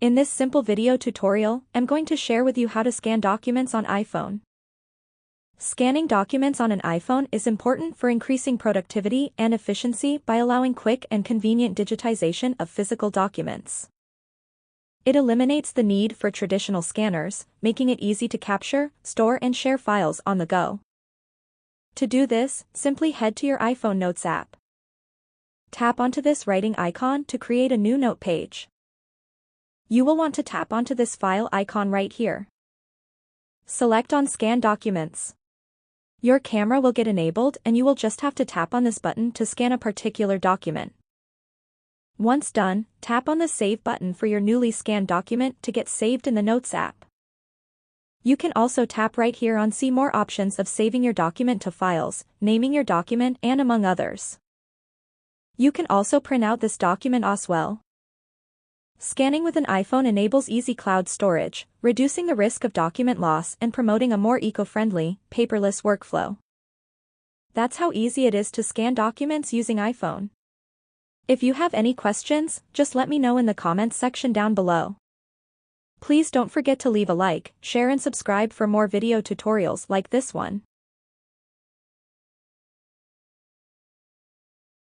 In this simple video tutorial, I'm going to share with you how to scan documents on iPhone. Scanning documents on an iPhone is important for increasing productivity and efficiency by allowing quick and convenient digitization of physical documents. It eliminates the need for traditional scanners, making it easy to capture, store and share files on the go. To do this, simply head to your iPhone Notes app. Tap onto this writing icon to create a new note page. You will want to tap onto this file icon right here. Select on Scan Documents. Your camera will get enabled and you will just have to tap on this button to scan a particular document. Once done, tap on the Save button for your newly scanned document to get saved in the Notes app. You can also tap right here on See More options of saving your document to files, naming your document and among others. You can also print out this document as well. Scanning with an iPhone enables easy cloud storage, reducing the risk of document loss and promoting a more eco-friendly, paperless workflow. That's how easy it is to scan documents using iPhone. If you have any questions, just let me know in the comments section down below. Please don't forget to leave a like, share and subscribe for more video tutorials like this one.